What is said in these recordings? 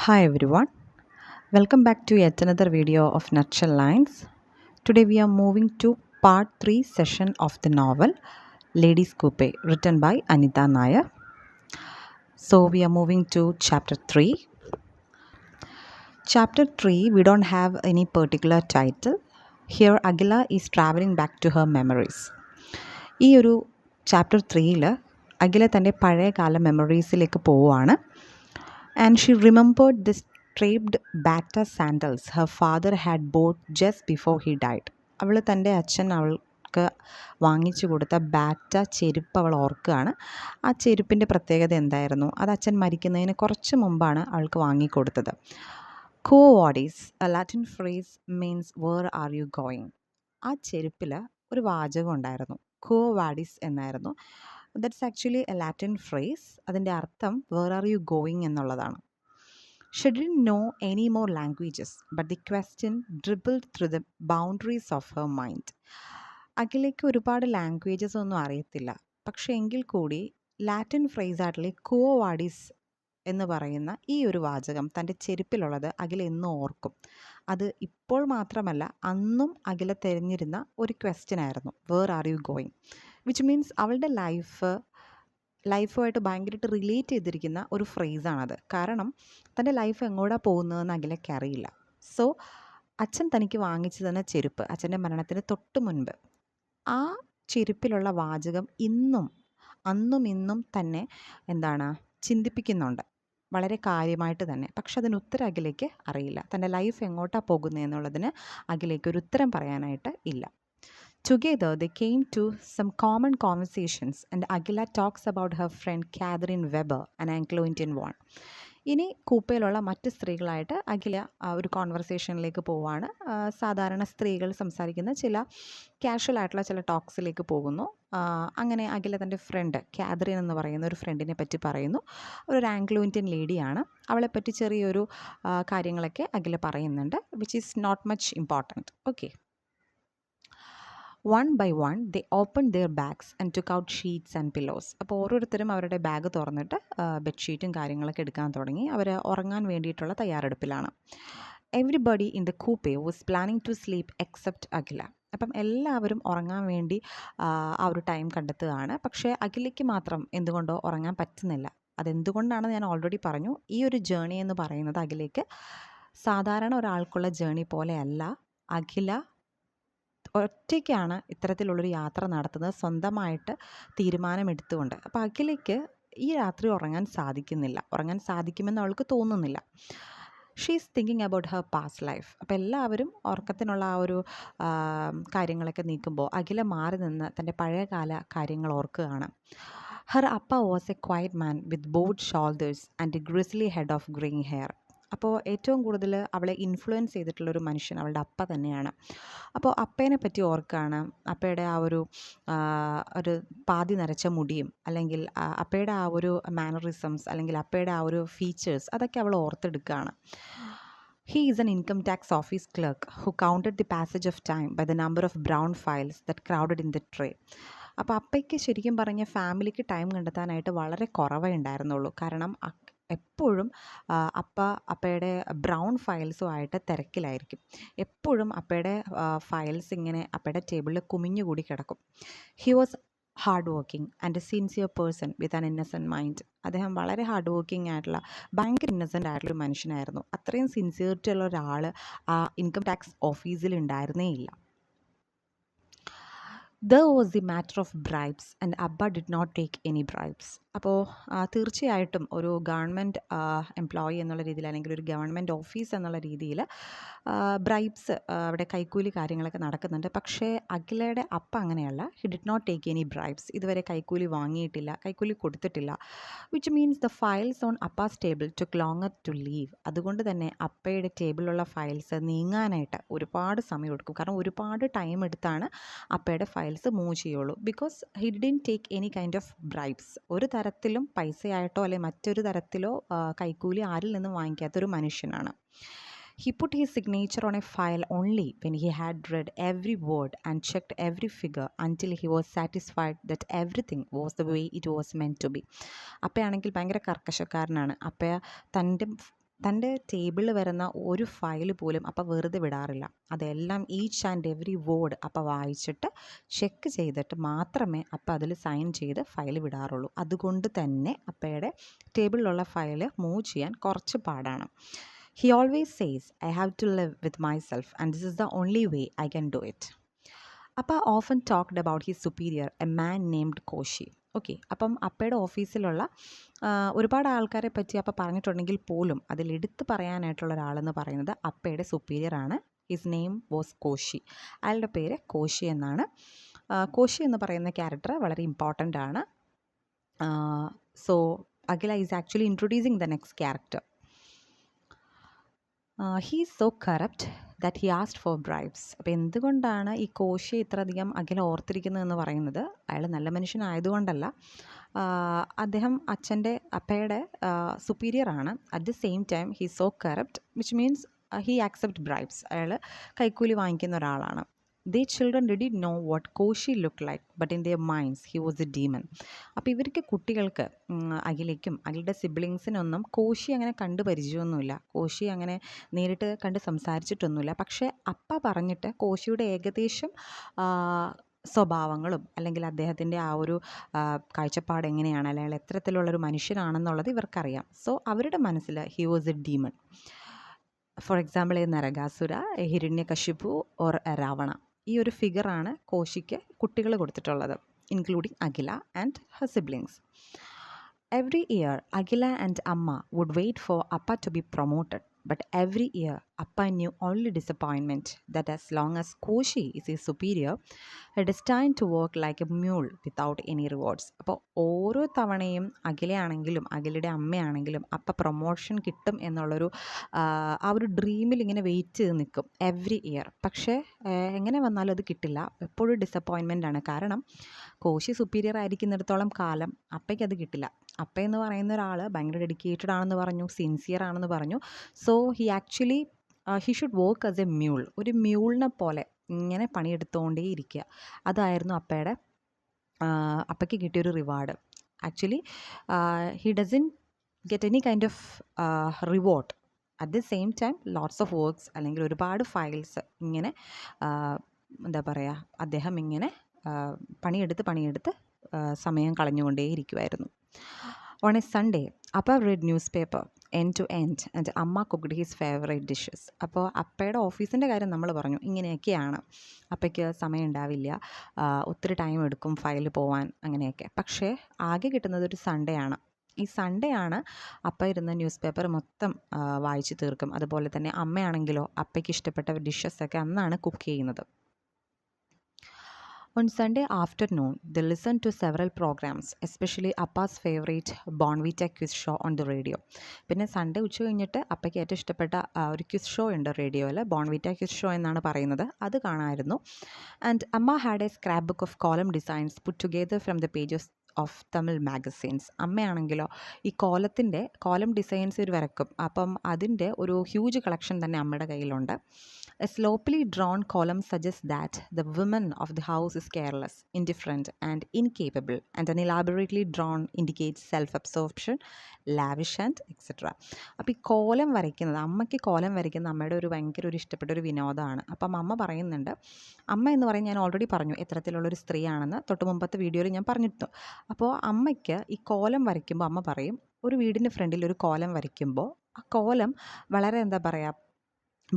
Hi everyone, welcome back to yet another video of Nutshell Lines. Today we are moving to part 3 session of the novel Ladies Coupe, written by Anita Nair. So we are moving to chapter 3. Chapter 3, we don't have any particular title. Here Agila is traveling back to her memories. ഈ ഒരു chapter 3ൽ അഖില തൻ്റെ പഴയകാല മെമ്മറീസിലേക്ക് പോവുകയാണ്. And she remembered this strapped Bata sandals her father had bought just before he died. അവൾ തൻ്റെ അച്ഛൻ അവൾക്ക് വാങ്ങിച്ചു കൊടുത്ത ബാറ്റ ചെരുപ്പ് അവൾ ഓർക്കുകയാണ്. ആ ചെരുപ്പിൻ്റെ പ്രത്യേകത എന്തായിരുന്നു? അത് അച്ഛൻ മരിക്കുന്നതിന് കുറച്ച് മുമ്പാണ് അവൾക്ക് വാങ്ങിക്കൊടുത്തത്. Quo vadis, a Latin phrase means where are you going? ആ ചെരുപ്പിൽ ഒരു വാചകം ഉണ്ടായിരുന്നു, quo vadis എന്നായിരുന്നു. That's actually A Latin phrase. അതിൻ്റെ അർത്ഥം വേർ ആർ യു ഗോയിങ് എന്നുള്ളതാണ്. She didn't know any more languages, but the question dribbled through the boundaries of her mind. അഖിലേക്ക് ഒരുപാട് languages ഒന്നും അറിയത്തില്ല, പക്ഷേ എങ്കിൽ കൂടി ലാറ്റിൻ ഫ്രേസ് ആയിട്ടുള്ള quo vadis എന്ന് പറയുന്ന ഈ ഒരു വാചകം തൻ്റെ ചെരുപ്പിലുള്ളത് അഖില എന്നും ഓർക്കും. അത് ഇപ്പോൾ മാത്രമല്ല, അന്നും അഖില തിരഞ്ഞിരുന്ന ഒരു ക്വസ്റ്റ്യൻ ആയിരുന്നു, where are you going, which means അവളുടെ ലൈഫുമായിട്ട് ഭയങ്കരമായിട്ട് റിലേറ്റ് ചെയ്തിരിക്കുന്ന ഒരു ഫ്രേസാണത്. കാരണം തൻ്റെ ലൈഫ് എങ്ങോട്ടാണ് പോകുന്നതെന്ന് അഖിലയ്ക്ക് അറിയില്ല. സോ അച്ഛൻ തനിക്ക് വാങ്ങിച്ചു തന്ന ചെരുപ്പ്, അച്ഛൻ്റെ മരണത്തിന് തൊട്ട് മുൻപ്, ആ ചെരുപ്പിലുള്ള വാചകം അന്നും ഇന്നും തന്നെ ചിന്തിപ്പിക്കുന്നുണ്ട്, വളരെ കാര്യമായിട്ട് തന്നെ. പക്ഷെ അതിന് ഉത്തരം അഖിലേക്ക് അറിയില്ല. തൻ്റെ ലൈഫ് എങ്ങോട്ടാണ് പോകുന്നത് എന്നുള്ളതിന് അഖിലേക്ക് ഒരു ഉത്തരം പറയാനായിട്ട് ഇല്ല. Together they came to some common conversations and Aguila talks about her friend Catherine Weber, an Anglo-Indian one. ഇനി കൂപ്പയിലുള്ള മറ്റ് സ്ത്രീകളായിട്ട് അഖില ഒരു കോൺവെർസേഷനിലേക്ക് പോവുകയാണ്. സാധാരണ സ്ത്രീകൾ സംസാരിക്കുന്ന ചില കാഷ്വൽ ആയിട്ടുള്ള ചില ടോക്സിലേക്ക് പോകുന്നു. അങ്ങനെ അഖില തൻ്റെ ഫ്രണ്ട് കാതറിൻ എന്ന് പറയുന്ന ഒരു ഫ്രണ്ടിനെ പറ്റി പറയുന്നു. ഒരു ആംഗ്ലോ ഇന്ത്യൻ ലേഡിയാണ്. അവളെപ്പറ്റി ചെറിയൊരു കാര്യങ്ങളൊക്കെ അഖില പറയുന്നുണ്ട്, which is not much important. Okay. One by one they open their bags and took out sheets and pillows. അപ്പോൾ ഓരോരുത്തരും അവരുടെ ബാഗ് തുറന്നിട്ട് ബെഡ്ഷീറ്റും കാര്യങ്ങളൊക്കെ എടുക്കാൻ തുടങ്ങി. അവർ ഉറങ്ങാൻ വേണ്ടിയിട്ടുള്ള തയ്യാറെടുപ്പിലാണ്. Everybody in the coupe was planning to sleep except Akhila. അപ്പം എല്ലാവരും ഉറങ്ങാൻ വേണ്ടി ആ ഒരു ടൈം കണ്ടെത്തുകയാണ്. പക്ഷേ അഖിലയ്ക്ക് മാത്രം എന്തുകൊണ്ടോ ഉറങ്ങാൻ പറ്റുന്നില്ല. അതെന്തുകൊണ്ടാണെന്ന് ഞാൻ ഓൾറെഡി പറഞ്ഞു. ഈ ഒരു ജേണി എന്ന് പറയുന്നത് അഖിലയ്ക്ക് സാധാരണ ഒരാൾക്കുള്ള ജേണി പോലെയല്ല. അഖില ഒറ്റയ്ക്കാണ് ഇത്തരത്തിലുള്ളൊരു യാത്ര നടത്തുന്നത്, സ്വന്തമായിട്ട് തീരുമാനമെടുത്തുകൊണ്ട്. അപ്പോൾ അഖിലയ്ക്ക് ഈ രാത്രി ഉറങ്ങാൻ സാധിക്കുമെന്ന് അവൾക്ക് തോന്നുന്നില്ല. She is thinking about Har past life. അപ്പോൾ എല്ലാവരും ഉറക്കത്തിനുള്ള ആ ഒരു കാര്യങ്ങളൊക്കെ നീക്കുമ്പോൾ അഖില മാറി നിന്ന് തൻ്റെ പഴയകാല കാര്യങ്ങൾ ഓർക്കുകയാണ്. ഹർ അപ്പ was A quiet man with board shoulders and A grizzly head of green hair. അപ്പോൾ ഏറ്റവും കൂടുതൽ അവളെ ഇൻഫ്ലുവൻസ് ചെയ്തിട്ടുള്ളൊരു മനുഷ്യൻ അവളുടെ അപ്പ തന്നെയാണ്. അപ്പോൾ അപ്പേനെ പറ്റി ഓർക്കുകയാണ്. അപ്പയുടെ ആ ഒരു പാതി നരച്ച മുടിയും, അല്ലെങ്കിൽ അപ്പയുടെ ആ ഒരു മാനറിസംസ്, അല്ലെങ്കിൽ അപ്പയുടെ ആ ഒരു ഫീച്ചേഴ്സ്, അതൊക്കെ അവൾ ഓർത്തെടുക്കുകയാണ്. He is an income tax office clerk who counted the passage of time by the number of brown files that crowded in the tray. അപ്പോൾ അപ്പയ്ക്ക് ശരിക്കും പറഞ്ഞ ഫാമിലിക്ക് ടൈം കണ്ടെത്താനായിട്ട് വളരെ കുറവേ ഉണ്ടായിരുന്നുള്ളൂ. കാരണം എപ്പോഴും അപ്പയുടെ ബ്രൗൺ ഫയൽസുമായിട്ട് തിരക്കിലായിരിക്കും. എപ്പോഴും അപ്പയുടെ ഫയൽസ് ഇങ്ങനെ അപ്പയുടെ ടേബിളിൽ കുമിഞ്ഞുകൂടി കിടക്കും. He was hard working and A sincere person with an innocent mind. അദ്ദേഹം വളരെ ഹാർഡ് വർക്കിംഗ് ആയിട്ടുള്ള, ഭയങ്കര ഇന്നസെൻ്റ് ആയിട്ടുള്ളൊരു മനുഷ്യനായിരുന്നു. അത്രയും സിൻസിയറിറ്റി ഉള്ള ഒരാൾ ആ ഇൻകം ടാക്സ് ഓഫീസിൽ ഉണ്ടായിരുന്നേ ഇല്ല. There was the matter of bribes and Abba did not take any bribes. അപ്പോൾ തീർച്ചയായിട്ടും ഒരു ഗവൺമെൻറ് എംപ്ലോയി എന്നുള്ള രീതിയിൽ, അല്ലെങ്കിൽ ഒരു ഗവൺമെൻറ് ഓഫീസ് എന്നുള്ള രീതിയിൽ ബ്രൈബ്സ്, അവിടെ കൈക്കൂലി കാര്യങ്ങളൊക്കെ നടക്കുന്നുണ്ട്. പക്ഷേ അഖിലയുടെ അപ്പ അങ്ങനെയല്ല. He did not take any bribes. ഇതുവരെ കൈക്കൂലി വാങ്ങിയിട്ടില്ല, കൈക്കൂലി കൊടുത്തിട്ടില്ല. Which means the files on Appa's table took longer to leave. അതുകൊണ്ട് തന്നെ അപ്പയുടെ ടേബിളിലുള്ള ഫയൽസ് നീങ്ങാനായിട്ട് ഒരുപാട് സമയം എടുക്കും. കാരണം ഒരുപാട് ടൈം എടുത്താണ് അപ്പയുടെ ഫയൽസ് മൂവ് ചെയ്യുള്ളൂ. Because he didn't take any kind of bribes. ഒരു തരത്തിലും പൈസയായിട്ടോ അല്ലെങ്കിൽ മറ്റൊരു തരത്തിലോ കൈക്കൂലി ആരിൽ നിന്നും വാങ്ങിക്കാത്തൊരു മനുഷ്യനാണ്. He put his signature on a file only when he had read every word and checked every figure until he was satisfied that everything was the way it was meant to be. അപ്പയാണെങ്കിൽ ഭയങ്കര കർക്കശക്കാരനാണ്. അപ്പ തൻ്റെ തൻ്റെ ടേബിളിൽ വരുന്ന ഒരു file പോലും അപ്പം വെറുതെ വിടാറില്ല. അതെല്ലാം ഈച്ച് ആൻഡ് എവറി വേർഡ് അപ്പം വായിച്ചിട്ട് ചെക്ക് ചെയ്തിട്ട് മാത്രമേ അപ്പം അതിൽ സൈൻ ചെയ്ത് ഫയൽ വിടാറുള്ളൂ. അതുകൊണ്ട് തന്നെ അപ്പയുടെ ടേബിളിലുള്ള ഫയൽ മൂവ് ചെയ്യാൻ കുറച്ച് പാടാണ്. He always says, I have to live with myself and this is the only way I can do it. Appa often talked about his superior, a man named Koshi. Okay, അപ്പം അപ്പയുടെ ഓഫീസിലുള്ള ഒരുപാട് ആൾക്കാരെ പറ്റി അപ്പം പറഞ്ഞിട്ടുണ്ടെങ്കിൽ പോലും അതിലെടുത്ത് പറയാനായിട്ടുള്ള ഒരാളെന്ന് പറയുന്നത് അപ്പയുടെ സുപ്പീരിയറാണ്. His name was Koshi. അയാളുടെ പേര് കോശി എന്നാണ്. കോശി എന്ന് പറയുന്ന ക്യാരക്ടർ വളരെ ഇമ്പോർട്ടൻ്റ് ആണ്. So Akhila is actually introducing the next character. He is so corrupt that he asked four bribes. അപ്പോൾ എന്തുകൊണ്ടാണ് ഈ കോശിയെ ഇത്രയധികം അഖില ഓർത്തിരിക്കുന്നതെന്ന് പറയുന്നത് അയാൾ നല്ല മനുഷ്യനായതുകൊണ്ടല്ല, അദ്ദേഹം അപ്പയുടെ സുപ്പീരിയറാണ്. At the same time he so corrupt which means he accept bribes. അയാൾ കൈക്കൂലി വാങ്ങിക്കുന്ന ഒരാളാണ്. Their children didn't know what Koshi looked like, but in their minds he was a demon. അപ്പോൾ ഇവർക്ക് കുട്ടികൾക്ക് അഖിലയ്ക്കും അഖിലയുടെ സിബ്ലിങ്സിനൊന്നും കോശി അങ്ങനെ കണ്ട് പരിചയമൊന്നുമില്ല. കോശി അങ്ങനെ നേരിട്ട് കണ്ട് സംസാരിച്ചിട്ടൊന്നുമില്ല. പക്ഷേ അപ്പ പറഞ്ഞിട്ട് കോശിയുടെ ഏകദേശം സ്വഭാവങ്ങളും അല്ലെങ്കിൽ അദ്ദേഹത്തിൻ്റെ ആ ഒരു കാഴ്ചപ്പാട് എങ്ങനെയാണ്, അല്ലെങ്കിൽ എത്തരത്തിലുള്ളൊരു മനുഷ്യനാണെന്നുള്ളത് ഇവർക്കറിയാം. സോ അവരുടെ മനസ്സിൽ he was a demon. For example a Narakasura, a Hiranyakashipu or a Ravana. ഈ ഒരു ഫിഗറാണ് കോശിക്ക് കുട്ടികൾ കൊടുത്തിട്ടുള്ളത്, including Akhila and her siblings. Every year Akhila and Amma would wait for Appa to be promoted. But every year, Appa knew only disappointment that as long as Koshi is his superior, he destined to work like a mule without any rewards. അപ്പോൾ ഓരോ തവണയും അഖിലയാണെങ്കിലും അഖിലയുടെ അമ്മയാണെങ്കിലും അപ്പ promotion കിട്ടും എന്നുള്ളൊരു ആ ഒരു ഡ്രീമിൽ ഇങ്ങനെ wait ചെയ്ത് നിൽക്കും എവറി ഇയർ. പക്ഷേ എങ്ങനെ വന്നാലും അത് കിട്ടില്ല. എപ്പോഴും ഡിസപ്പോയിൻമെൻ്റ് ആണ്. കാരണം കോശി സുപ്പീരിയർ ആയിരിക്കുന്നിടത്തോളം കാലം അപ്പയ്ക്ക് അത് കിട്ടില്ല. അപ്പ എന്ന് പറയുന്ന ഒരാൾ ഭയങ്കര ഡെഡിക്കേറ്റഡ് ആണെന്ന് പറഞ്ഞു, സിൻസിയർ ആണെന്ന് പറഞ്ഞു. So he actually he should work as a mule. ഒരു മ്യൂളിനെ പോലെ ഇങ്ങനെ പണിയെടുത്തുകൊണ്ടേ ഇരിക്കുക. അതായിരുന്നു അപ്പയ്ക്ക് കിട്ടിയൊരു reward. Actually he doesn't get any kind of reward. At the same time lots of works അല്ലെങ്കിൽ ഒരുപാട് ഫയൽസ് ഇങ്ങനെ എന്താ പറയുക, അദ്ദേഹം ഇങ്ങനെ പണിയെടുത്ത് സമയം കളഞ്ഞുകൊണ്ടേയിരിക്കുമായിരുന്നു. On a Sunday, Appa read newspaper end to end and Amma cooked his favorite dishes. അപ്പോൾ അപ്പയുടെ ഓഫീസിൻ്റെ കാര്യം നമ്മൾ പറഞ്ഞു, ഇങ്ങനെയൊക്കെയാണ്. അപ്പയ്ക്ക് സമയം ഉണ്ടാവില്ല, ഒത്തിരി ടൈം എടുക്കും ഫയൽ പോവാൻ, അങ്ങനെയൊക്കെ. പക്ഷേ ആകെ കിട്ടുന്നത് ഒരു സൺഡേ ആണ്. ഈ സൺഡേ ആണ് അപ്പ ഇരുന്ന് ന്യൂസ് പേപ്പർ മൊത്തം വായിച്ച് തീർക്കും. അതുപോലെ തന്നെ അമ്മയാണെങ്കിലോ അപ്പയ്ക്ക് ഇഷ്ടപ്പെട്ട ഡിഷസൊക്കെ അന്നാണ് കുക്ക് ചെയ്യുന്നത്. On Sunday afternoon, they listened to several programs, especially Appa's favorite Bonvita quiz show on the radio. പിന്നെ സൺഡേ ഉച്ച കഴിഞ്ഞിട്ട് അപ്പയ്ക്ക് ഏറ്റവും ഇഷ്ടപ്പെട്ട ഒരു ക്വിസ് ഷോ ഉണ്ട് റേഡിയോയിൽ, ബോൺവിറ്റ ക്വിസ് ഷോ എന്നാണ് പറയുന്നത്. അത് കാണാമായിരുന്നു. And Amma had a scrap book of kolam designs put together from the pages of Tamil magazines. അമ്മയാണെങ്കിലോ ഈ കോലം ഡിസൈൻസ് ഒരു വരക്കും. അപ്പം അതിൻ്റെ ഒരു ഹ്യൂജ് കളക്ഷൻ തന്നെ അമ്മയുടെ കയ്യിലുണ്ട്. A sloppily drawn column suggests that the woman of the house is careless, indifferent, and incapable, and an elaborately drawn indicates self-absorption, lavish, and etc. അപ്പോൾ ഈ കോലം വരയ്ക്കുന്നത്, അമ്മയ്ക്ക് കോലം വരയ്ക്കുന്ന അമ്മയുടെ ഒരു ഭയങ്കര ഒരു ഇഷ്ടപ്പെട്ട ഒരു വിനോദമാണ്. അപ്പം അമ്മ പറയുന്നുണ്ട്, അമ്മ എന്ന് പറയുന്നത് ഞാൻ ഓൾറെഡി പറഞ്ഞു എത്തരത്തിലുള്ളൊരു സ്ത്രീയാണെന്ന്, തൊട്ട് മുമ്പത്തെ വീഡിയോയിൽ ഞാൻ പറഞ്ഞിരുന്നു. അപ്പോൾ അമ്മയ്ക്ക് ഈ കോലം വരയ്ക്കുമ്പോൾ അമ്മ പറയും, ഒരു വീടിൻ്റെ ഫ്രണ്ടിൽ ഒരു കോലം വരയ്ക്കുമ്പോൾ ആ കോലം വളരെ എന്താ പറയുക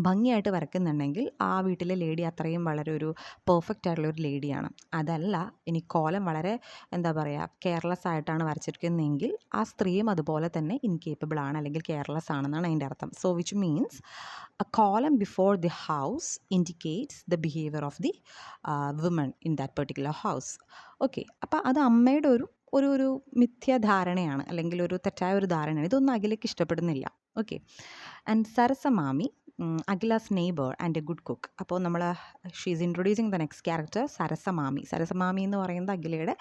ഭംഗിയായിട്ട് വരയ്ക്കുന്നുണ്ടെങ്കിൽ ആ വീട്ടിലെ ലേഡി അത്രയും വളരെ ഒരു പെർഫെക്റ്റ് ആയിട്ടുള്ളൊരു ലേഡിയാണ്. അതല്ല ഇനി കോലം വളരെ എന്താ പറയുക കെയർലെസ് ആയിട്ടാണ് വരച്ചിരിക്കുന്നതെങ്കിൽ ആ സ്ത്രീയും അതുപോലെ തന്നെ ഇൻകേപ്പബിൾ ആണ് അല്ലെങ്കിൽ കെയർലെസ് ആണെന്നാണ് അതിൻ്റെ അർത്ഥം. സോ വിച്ച് മീൻസ് എ കോലം before the house indicates the behaviour of the woman in that particular house. Okay, അപ്പോൾ അത് അമ്മയുടെ ഒരു മിഥ്യാധാരണയാണ് അല്ലെങ്കിൽ ഒരു തെറ്റായ ഒരു ധാരണയാണ്. ഇതൊന്നും അഖിലയ്ക്ക് ഇഷ്ടപ്പെടുന്നില്ല. Okay, and Sarasamami, Akhila's neighbour and a good cook. അപ്പോൾ she's introducing the next character Sarasamami. Sarasamami എന്ന് പറയുന്നത് അഖിലയുടെ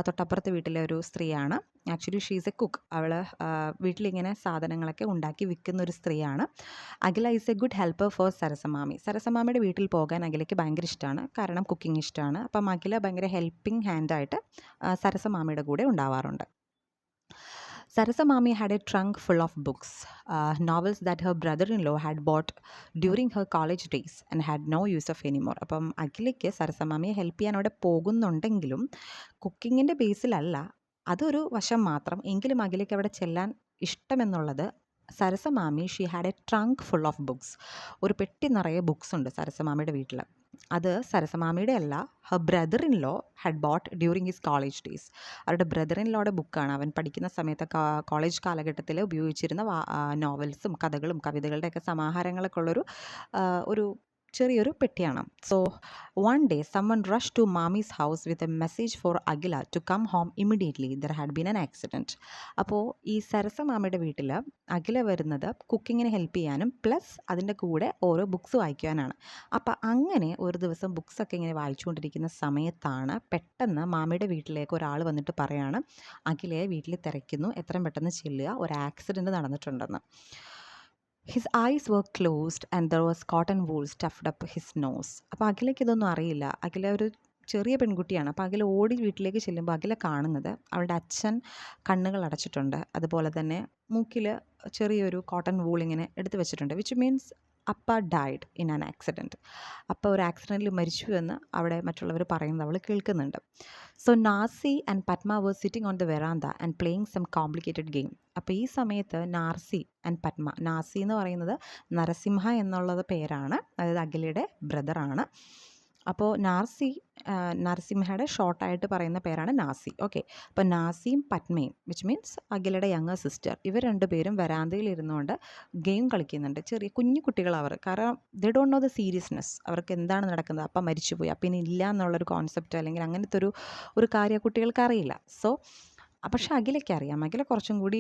തൊട്ടപ്പുറത്തെ വീട്ടിലെ ഒരു സ്ത്രീയാണ്. Actually she's a cook. അവൾ വീട്ടിലിങ്ങനെ സാധനങ്ങളൊക്കെ ഉണ്ടാക്കി വിൽക്കുന്ന ഒരു സ്ത്രീയാണ്. Akhila is a good helper for Sarasamami. സരസമാമിയുടെ വീട്ടിൽ പോകാൻ അഖിലയ്ക്ക് ഭയങ്കര ഇഷ്ടമാണ്, കാരണം കുക്കിംഗ് ഇഷ്ടമാണ്. അപ്പം അഖില ഭയങ്കര ഹെൽപ്പിംഗ് ഹാൻഡായിട്ട് സരസമാമിയുടെ കൂടെ ഉണ്ടാവാറുണ്ട്. Sarasa Mami had a trunk full of books, novels that her brother-in-law had bought during her college days and had no use of anymore. അപ്പം അഖിലയ്ക്ക് സരസമാമിയെ ഹെൽപ്പ് ചെയ്യാൻ അവിടെ പോകുന്നുണ്ടെങ്കിലും കുക്കിങ്ങിൻ്റെ ബേസിലല്ല, അതൊരു വശം മാത്രം. എങ്കിലും അഖിലയ്ക്ക് അവിടെ ചെല്ലാൻ ഇഷ്ടമെന്നുള്ളത് Sarasamami she had a trunk full of books. ഒരു പെട്ടി നിറയെ ബുക്സ് ഉണ്ട് സരസമാമിയുടെ വീട്ടിൽ. അത് സരസമാമിയുടെ അല്ല, her brother in law had boat during his college days. അവരുടെ ബ്രദർ ഇൻ ലോയുടെ ബുക്കാണ്. അവൻ പഠിക്കുന്ന സമയത്ത് കോളേജ് കാലഘട്ടത്തിൽ ഉപയോഗിച്ചിരുന്ന നോവൽസും കഥകളും കവിതകളുടെയൊക്കെ സമാഹാരങ്ങളൊക്കെ ഉള്ളൊരു ഒരു ചെറിയൊരു പെട്ടിയാണ്. So one day someone rushed to Mami's house with a message for Agila to come home immediately. There had been an accident. അപ്പോൾ ഈ സരസ മാമയുടെ വീട്ടിൽ അഖില വരുന്നത് കുക്കിങ്ങിന് ഹെൽപ്പ് ചെയ്യാനും പ്ലസ് അതിൻ്റെ കൂടെ ഓരോ ബുക്സ് വായിക്കാനാണ്. അപ്പോൾ അങ്ങനെ ഒരു ദിവസം ബുക്സൊക്കെ ഇങ്ങനെ വായിച്ചുകൊണ്ടിരിക്കുന്ന സമയത്താണ് പെട്ടെന്ന് മാമയുടെ വീട്ടിലേക്ക് ഒരാൾ വന്നിട്ട് പറയാണ്, അഖിലയെ വീട്ടിൽ തിരക്കുന്നു, എത്രയും പെട്ടെന്ന് ചെല്ലുക, ഒരു ആക്സിഡൻറ്റ് നടന്നിട്ടുണ്ടെന്ന്. His eyes were closed and there was cotton wool stuffed up his nose. അപ്പോൾ അഖിലയ്ക്ക് ഇതൊന്നും അറിയില്ല. അഖില ഒരു ചെറിയ പെൺകുട്ടിയാണ്. അപ്പോൾ അഖില ഓടി വീട്ടിലേക്ക് ചെല്ലുമ്പോൾ അഖില കാണുന്നത് അവളുടെ അച്ഛൻ കണ്ണുകൾ അടച്ചിട്ടുണ്ട്, അതുപോലെ തന്നെ മൂക്കിൽ ചെറിയൊരു കോട്ടൺ വൂൾ ഇങ്ങനെ എടുത്ത് വെച്ചിട്ടുണ്ട്. വിച്ച് മീൻസ് അപ്പ ഡൈഡ് ഇൻ ആൻ ആക്സിഡൻറ്റ്. അപ്പോൾ ഒരു ആക്സിഡൻറ്റിൽ മരിച്ചു എന്ന് അവിടെ മറ്റുള്ളവർ പറയുന്നത് അവൾ കേൾക്കുന്നുണ്ട്. So Nasi and Padma were sitting on the verandah and playing some complicated game. അപ്പോൾ ഈ സമയത്ത് നാർസി ആൻഡ് പത്മ, നാസി എന്ന് പറയുന്നത് നരസിംഹ എന്നുള്ളത് പേരാണ്, അതായത് അഖിലയുടെ ബ്രദറാണ്. അപ്പോൾ നരസിംഹയുടെ ഷോർട്ടായിട്ട് പറയുന്ന പേരാണ് നാസി. ഓക്കെ, അപ്പോൾ നാസിയും പത്മയും വിച്ച് മീൻസ് അഖിലയുടെ യങ്ങർ സിസ്റ്റർ, ഇവർ രണ്ടുപേരും വരാന്തയിൽ ഇരുന്നുകൊണ്ട് ഗെയിം കളിക്കുന്നുണ്ട്. ചെറിയ കുഞ്ഞു കുട്ടികളവർ, കാരണം they don't know the seriousness. അവർക്ക് എന്താണ് നടക്കുന്നത്, അപ്പം മരിച്ചുപോയി, അപ്പം ഇനി ഇല്ല എന്നുള്ളൊരു കോൺസെപ്റ്റ് അല്ലെങ്കിൽ അങ്ങനത്തെ ഒരു കാര്യം കുട്ടികൾക്ക് അറിയില്ല. സോ പക്ഷേ അഖിലയ്ക്ക് അറിയാം. അഖില കുറച്ചും കൂടി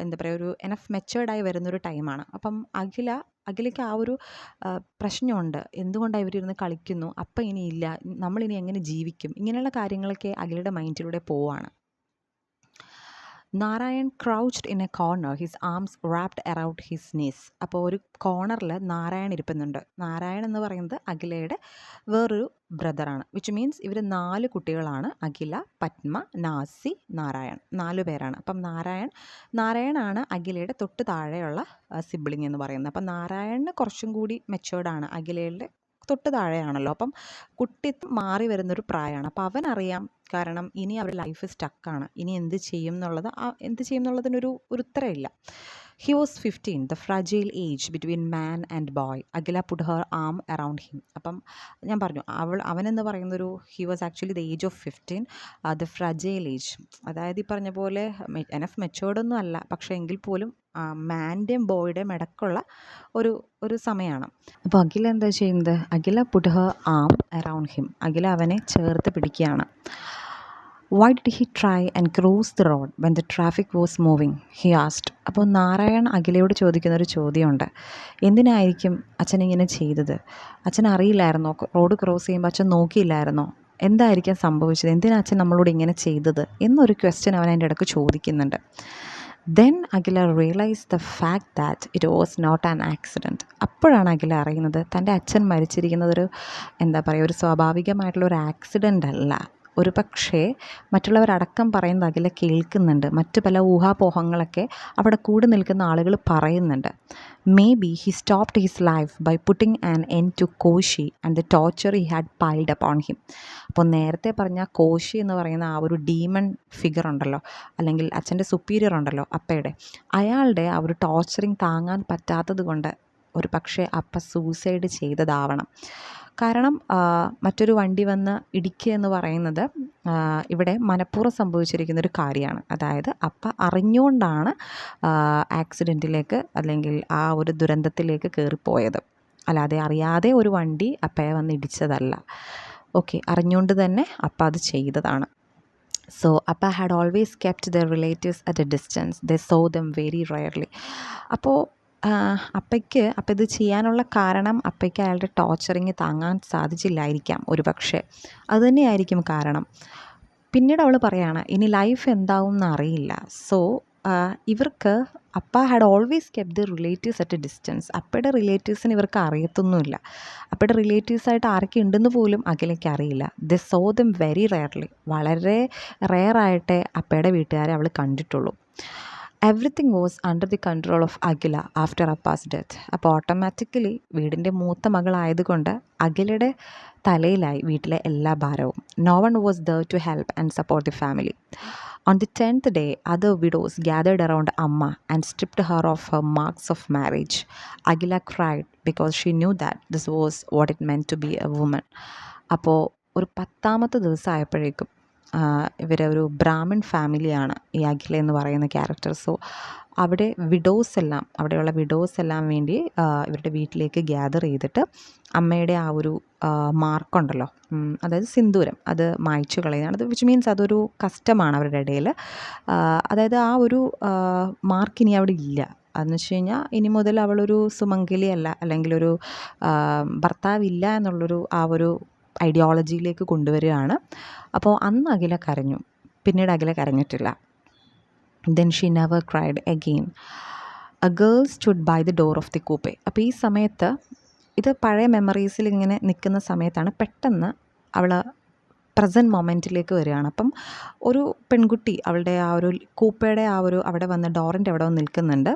എന്താ പറയുക, ഒരു എനഫ് മെച്ചേർഡായി വരുന്നൊരു ടൈമാണ്. അപ്പം അഖിലയ്ക്ക് ആ ഒരു പ്രശ്നമുണ്ട്, എന്തുകൊണ്ടാണ് ഇവരിരുന്ന് കളിക്കുന്നു, അപ്പം ഇനി ഇല്ല, നമ്മളിനി എങ്ങനെ ജീവിക്കും, ഇങ്ങനെയുള്ള കാര്യങ്ങളൊക്കെ അഖിലയുടെ മൈൻഡിലൂടെ പോവാണ്. Narayan crouched in a corner, his arms wrapped around his knees. അപ്പോൾ ഒരു കോർണറിൽ നാരായൺ ഇരിപ്പുന്നുണ്ട്. നാരായൺ എന്ന് പറയുന്നത് അഖിലയുടെ വേറൊരു ബ്രദറാണ്. വിച്ച് മീൻസ് ഇവർ 4 കുട്ടികളാണ്, അഖില, പത്മ, നാസി, നാരായൺ, 4 പേരാണ്. അപ്പം നാരായണാണ് അഖിലയുടെ തൊട്ട് താഴെയുള്ള സിബ്ലിംഗ് എന്ന് പറയുന്നത്. അപ്പം നാരായണന് കുറച്ചും കൂടി മെച്ചേർഡാണ്, അഖിലയുടെ തൊട്ട് താഴെയാണല്ലോ. അപ്പം കുട്ടി മാറി വരുന്നൊരു പ്രായമാണ്. അപ്പോൾ അവനറിയാം, കാരണം ഇനി അവരുടെ ലൈഫ് സ്റ്റക്കാണ്, ഇനി എന്ത് ചെയ്യും എന്നുള്ളതിനൊരു ഉത്തരമില്ല. He was 15, the fragile age between man and boy. Akhila put her arm around him. അപ്പം ഞാൻ പറഞ്ഞു, അവനെന്ന് പറയുന്നൊരു he was actually the age of 15, the fragile age. അതായത് ഈ പറഞ്ഞ പോലെ എനഫ് മെച്ചേർഡൊന്നും അല്ല, പക്ഷേ എങ്കിൽ പോലും മാൻ്റെയും ബോയുടെയും ഇടയ്ക്കുള്ള ഒരു സമയമാണ്. അപ്പോൾ അഖില എന്താ ചെയ്യുന്നത്, അഖില put her arm around him. അഖില അവനെ ചേർത്ത് പിടിക്കുകയാണ്. Why did he try and cross the road when the traffic was moving, he ആസ്ഡ്. അപ്പോൾ നാരായൺ അഖിലയോട് ചോദിക്കുന്നൊരു ചോദ്യമുണ്ട്, എന്തിനായിരിക്കും അച്ഛൻ ഇങ്ങനെ ചെയ്തത്? അച്ഛൻ അറിയില്ലായിരുന്നോ? റോഡ് ക്രോസ് ചെയ്യുമ്പോൾ അച്ഛൻ നോക്കിയില്ലായിരുന്നോ? എന്തായിരിക്കും സംഭവിച്ചത്? എന്തിനാ അച്ഛൻ നമ്മളോട് ഇങ്ങനെ ചെയ്തത് എന്നൊരു ക്വസ്റ്റ്യൻ അവൻ അതിൻ്റെ ഇടയ്ക്ക് ചോദിക്കുന്നുണ്ട്. Then Akhila realise the fact that it was not an accident. അപ്പോഴാണ് അഖില അറിയുന്നത് തൻ്റെ അച്ഛൻ മരിച്ചിരിക്കുന്നതൊരു എന്താ പറയുക, ഒരു സ്വാഭാവികമായിട്ടുള്ളൊരു ആക്സിഡൻ്റ് അല്ല. ഒരു പക്ഷേ മറ്റുള്ളവരടക്കം പറയുന്നത് അഖില കേൾക്കുന്നുണ്ട്, മറ്റു പല ഊഹാപോഹങ്ങളൊക്കെ അവിടെ കൂടി നിൽക്കുന്ന ആളുകൾ പറയുന്നുണ്ട്. Maybe he stopped his life by putting an end to Koshy and the torture he had piled upon him. അപ്പോൾ നേരത്തെ പറഞ്ഞ കോശി എന്ന് പറയുന്ന ആ ഒരു ഡീമൺ ഫിഗർ ഉണ്ടല്ലോ, അല്ലെങ്കിൽ അച്ഛൻ്റെ സുപ്പീരിയർ ഉണ്ടല്ലോ അപ്പയുടെ, അയാളുടെ ആ ഒരു ടോർച്ചറിങ് താങ്ങാൻ പറ്റാത്തത് കൊണ്ട് ഒരു പക്ഷേ അപ്പ സൂസൈഡ് ചെയ്തതാവണം. കാരണം മറ്റൊരു വണ്ടി വന്ന് ഇടിക്കുക എന്ന് പറയുന്നത് ഇവിടെ മനഃപൂർവ്വം സംഭവിച്ചിരിക്കുന്നൊരു കാര്യമാണ്. അതായത് അപ്പ അറിഞ്ഞുകൊണ്ടാണ് ആക്സിഡൻറ്റിലേക്ക് അല്ലെങ്കിൽ ആ ഒരു ദുരന്തത്തിലേക്ക് കയറിപ്പോയത്, അല്ലാതെ അറിയാതെ ഒരു വണ്ടി അപ്പയെ വന്ന് ഇടിച്ചതല്ല. ഓക്കെ, അറിഞ്ഞുകൊണ്ട് തന്നെ അപ്പ അത് ചെയ്തതാണ്. So Appa had always kept their relatives at a distance. They saw them very rarely. അപ്പോൾ അപ്പയ്ക്ക് ഇത് ചെയ്യാനുള്ള കാരണം അപ്പയ്ക്ക് അയാളുടെ ടോർച്ചറിങ് താങ്ങാൻ സാധിച്ചില്ലായിരിക്കാം ഒരു പക്ഷേ, അതുതന്നെയായിരിക്കും കാരണം. പിന്നീട് അവൾ പറയാണ്, ഇനി ലൈഫ് എന്താവും എന്നറിയില്ല. സോ ഇവർക്ക് Appa had always kept the relatives at a distance. അപ്പയുടെ റിലേറ്റീവ്സിന് ഇവർക്ക് അറിയത്തൊന്നുമില്ല. അപ്പയുടെ റിലേറ്റീവ്സായിട്ട് ആരൊക്കെ ഉണ്ടെന്ന് പോലും അഖിലയ്ക്ക് അറിയില്ല. They saw them very rarely. വളരെ റെയറായിട്ടേ അപ്പയുടെ വീട്ടുകാരെ അവൾ കണ്ടിട്ടുള്ളൂ. Everything was under the control of Akhila after Appa's death. അപ്പോൾ ഓട്ടോമാറ്റിക്കലി വീടിൻ്റെ മൂത്ത മകളായതുകൊണ്ട് അഖിലയുടെ തലയിലായി വീട്ടിലെ എല്ലാ ഭാരവും. No one was there to help and support the family. On the 10th day, other widows gathered around Amma and stripped her of her marks of marriage. Aguila cried because she knew that this was what it meant to be a woman. അപ്പോൾ ഒരു 10ാമത്തെ ദിവസമായപ്പോഴേക്കും ഇവരെ ഒരു Brahmin ഫാമിലിയാണ് ഈ അഖില എന്ന് പറയുന്ന character. So അവിടെ അവിടെയുള്ള വിഡോസ് എല്ലാം വേണ്ടി ഇവരുടെ വീട്ടിലേക്ക് ഗ്യാദർ ചെയ്തിട്ട് അമ്മയുടെ ആ ഒരു മാർക്കുണ്ടല്ലോ, അതായത് സിന്ദൂരം, അത് മായ്ച്ചു കളയുന്നതാണ്. അത് വിച്ച് മീൻസ് അതൊരു കസ്റ്റമാണ് അവരുടെ ഇടയിൽ. അതായത് ആ ഒരു മാർക്ക് ഇനി അവിടെ ഇല്ല. അതെന്ന് വെച്ച് കഴിഞ്ഞാൽ ഇനി മുതൽ അവളൊരു സുമംഗലിയല്ല, അല്ലെങ്കിൽ ഒരു ഭർത്താവില്ല എന്നുള്ളൊരു ആ ഒരു ഐഡിയോളജിയിലേക്ക് കൊണ്ടുവരികയാണ്. അപ്പോൾ അന്ന് അഖില കരഞ്ഞു, പിന്നീട് അഖില കരഞ്ഞിട്ടില്ല. Then she never cried again. A girl stood by the door of the coupe. അപ്പോൾ ഈ സമയത്ത്, ഇത് പഴയ മെമ്മറീസിൽ ഇങ്ങനെ നിൽക്കുന്ന സമയത്താണ് പെട്ടെന്ന് അവൾ പ്രസൻറ്റ് മൊമെൻറ്റിലേക്ക് വരികയാണ്. അപ്പം ഒരു പെൺകുട്ടി അവളുടെ ആ ഒരു കൂപ്പയുടെ അവിടെ വന്ന് ഡോറിൻ്റെ അവിടെ വന്ന് നിൽക്കുന്നുണ്ട്.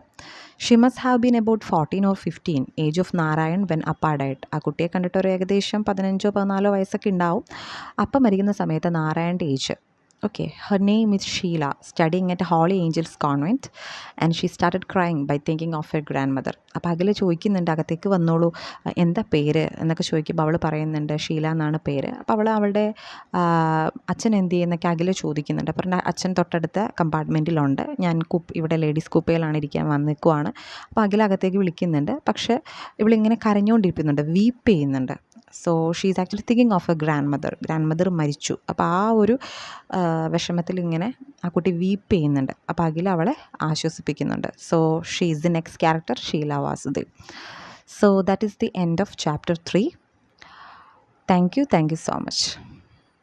Xi must have been about 14 or 15, age of Narayan when അപ്പ ഡൈഡ്. ആ കുട്ടിയെ കണ്ടിട്ട് ഒരു ഏകദേശം 15-14 വയസ്സൊക്കെ ഉണ്ടാവും. അപ്പം മരിക്കുന്ന സമയത്ത് നാരായണൻ്റെ age. Okay, her name is Sheila, studying at Holy Angels Convent, and she started crying by thinking of her grandmother. അപ്പോൾ അഖില ചോദിക്കുന്നുണ്ട്, അകത്തേക്ക് വന്നോളൂ, എന്താ പേര് എന്നൊക്കെ ചോദിക്കുമ്പോൾ അവൾ പറയുന്നുണ്ട് ഷീല എന്നാണ് പേര്. അപ്പോൾ അവളുടെ അച്ഛൻ എന്ത് ചെയ്യുന്നൊക്കെ അഖില ചോദിക്കുന്നുണ്ട്. അപ്പോൾ അച്ഛൻ തൊട്ടടുത്ത കമ്പാർട്ട്മെൻറ്റിലുണ്ട്, ഞാൻ ഇവിടെ ലേഡീസ് കൂപ്പയിലാണ് ഇരിക്കാൻ വന്നിക്കുവാണ്. അപ്പോൾ അഖില അകത്തേക്ക് വിളിക്കുന്നുണ്ട്. പക്ഷേ ഇവളിങ്ങനെ കരഞ്ഞുകൊണ്ടിരിക്കുന്നുണ്ട്, വീപ്പ് ചെയ്യുന്നുണ്ട്. So she is actually thinking of A grand mother മരിച്ചു. അപ്പോൾ ആ ഒരു വിഷമത്തിൽ ഇങ്ങനെ ആ കുട്ടി വീപ്പ് ചെയ്യുന്നുണ്ട്. അപ്പോൾ അഖില അവളെ ആശ്വസിപ്പിക്കുന്നുണ്ട്. So she is the next character, Sheela Vasudev. So that is the end of chapter 3. Thank you so much.